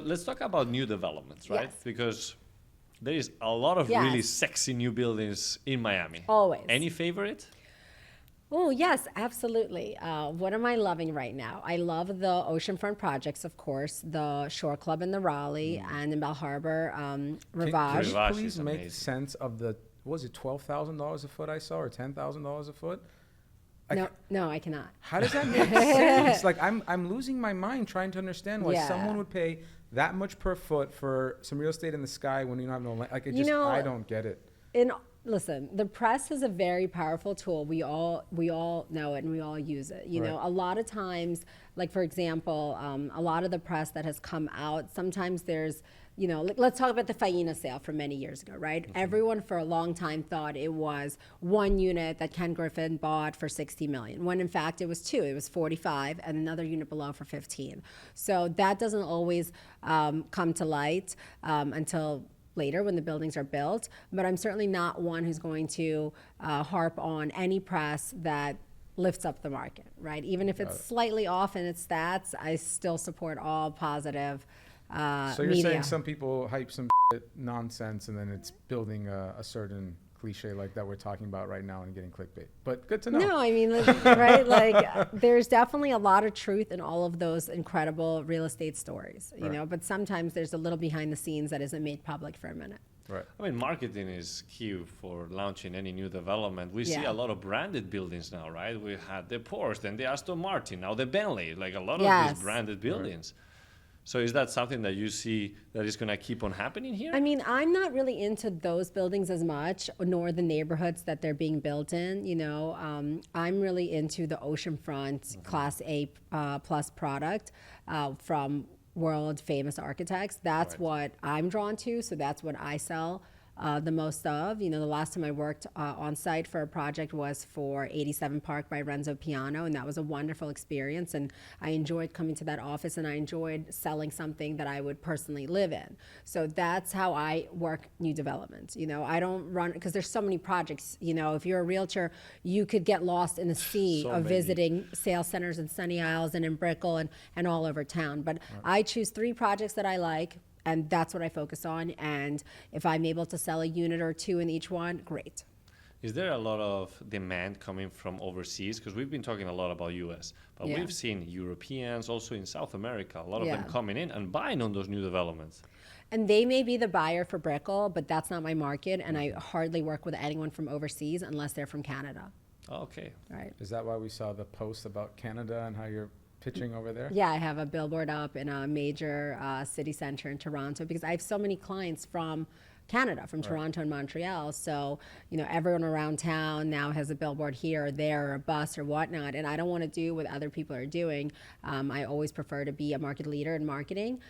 let's talk about new developments, right? Yes. Because there is a lot of Yes. really sexy new buildings in Miami. Always. Any favorite? Oh, yes, absolutely. What am I loving right now? I love the oceanfront projects, of course, the Shore Club in the Raleigh and in Bell Harbor, Rivage. Rivage Can you please is make amazing. sense of the, what was it, $12,000 a foot I saw, or $10,000 a foot? No, I cannot. How does that make sense? Like, I'm losing my mind trying to understand why Yeah. someone would pay that much per foot for some real estate in the sky when you don't have no land. Like, it You just, know, I don't get it. Listen, the press is a very powerful tool. We all know it and we all use it. You know, Right. a lot of times, like for example, a lot of the press that has come out, sometimes there's, you know, let's talk about the Faena sale from many years ago, right? Everyone for a long time thought it was one unit that Ken Griffin bought for 60 million, when in fact it was two. It was 45 and another unit below for 15. So that doesn't always come to light until later when the buildings are built, but I'm certainly not one who's going to harp on any press that lifts up the market, right? Even if it's slightly off in its stats, I still support all positive So you're media. saying some people hype some nonsense and then it's building a certain cliche like that we're talking about right now and getting clickbait. But good to know. No, I mean, right? Like, there's definitely a lot of truth in all of those incredible real estate stories, you Right. know, but sometimes there's a little behind the scenes that isn't made public for a minute. Right. I mean, marketing is key for launching any new development. We see Yeah. a lot of branded buildings now, right? We had the Porsche, then the Aston Martin, now the Bentley, like a lot of Yes. these branded buildings. So is that something that you see that is going to keep on happening here? I mean, I'm not really into those buildings as much, nor the neighborhoods that they're being built in. You know, I'm really into the oceanfront Class A plus product from world famous architects. That's Right. what I'm drawn to. So that's what I sell the most of. You know, the last time I worked on site for a project was for 87 Park by Renzo Piano, and that was a wonderful experience. And I enjoyed coming to that office, and I enjoyed selling something that I would personally live in. So that's how I work new developments. You know, I don't run, because there's so many projects. You know, if you're a realtor, you could get lost in the sea So of many. visiting sales centers in Sunny Isles and in Brickell and all over town. But I choose 3 projects that I like, and that's what I focus on. And if I'm able to sell a unit or 2 in each one, great. Is there a lot of demand coming from overseas? Because we've been talking a lot about US, but Yeah. we've seen Europeans also in South America, a lot of Yeah. them coming in and buying on those new developments. And they may be the buyer for Brickell, but that's not my market. And I hardly work with anyone from overseas unless they're from Canada, Okay. right? Is that why we saw the post about Canada and how you're pitching over there? Yeah, I have a billboard up in a major city center in Toronto because I have so many clients from Canada, from Toronto and Montreal. So, you know, everyone around town now has a billboard here or there or a bus or whatnot. And I don't want to do what other people are doing. I always prefer to be a market leader in marketing.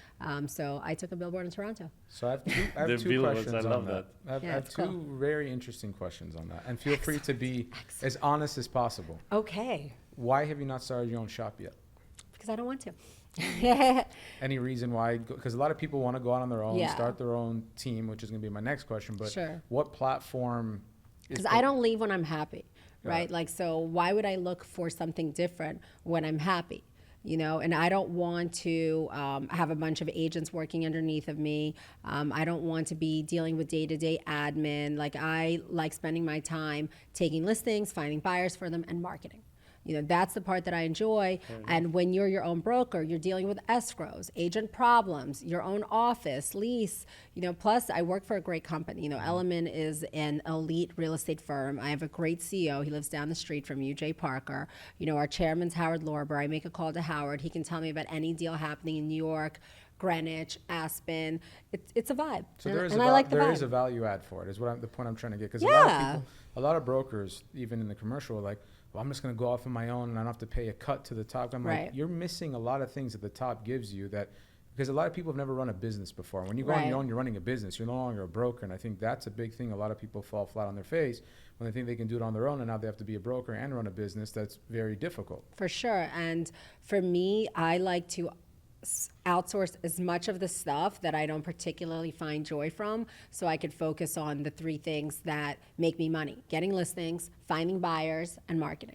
So I took a billboard in Toronto. So I have two, The two billboards, questions I on love that. I have, Yeah, I have it's two cool. very interesting questions on that. And feel free to be as honest as possible. Okay. Why have you not started your own shop yet? Because I don't want to. Any reason why? Because a lot of people want to go out on their own, Yeah. start their own team, which is going to be my next question. But Sure. what platform? Because I don't leave when I'm happy, Got right? it. Like, so why would I look for something different when I'm happy? You know, and I don't want to have a bunch of agents working underneath of me. I don't want to be dealing with day-to-day admin. Like, I like spending my time taking listings, finding buyers for them, and marketing. You know, that's the part that I enjoy. And when you're your own broker, you're dealing with escrows, agent problems, your own office, lease, you know, plus I work for a great company. You know, Element is an elite real estate firm. I have a great CEO. He lives down the street from you, Jay Parker. You know, our chairman's Howard Lorber. I make a call to Howard. He can tell me about any deal happening in New York, Greenwich, Aspen. It's a vibe. So and, there is and a I like the there vibe. is a value add for it. Is what the point I'm trying to get. Because Yeah. a lot of brokers, even in the commercial, are like, well, I'm just going to go off on my own and I don't have to pay a cut to the top. I'm Right. like, you're missing a lot of things that the top gives you that. Because a lot of people have never run a business before. When you go on Right. your own, you're running a business. You're no longer a broker. And I think that's a big thing. A lot of people fall flat on their face when they think they can do it on their own. And now they have to be a broker and run a business. That's very difficult. For sure. And for me, I like to outsource as much of the stuff that I don't particularly find joy from, so I could focus on the 3 things that make me money: getting listings, finding buyers, and marketing.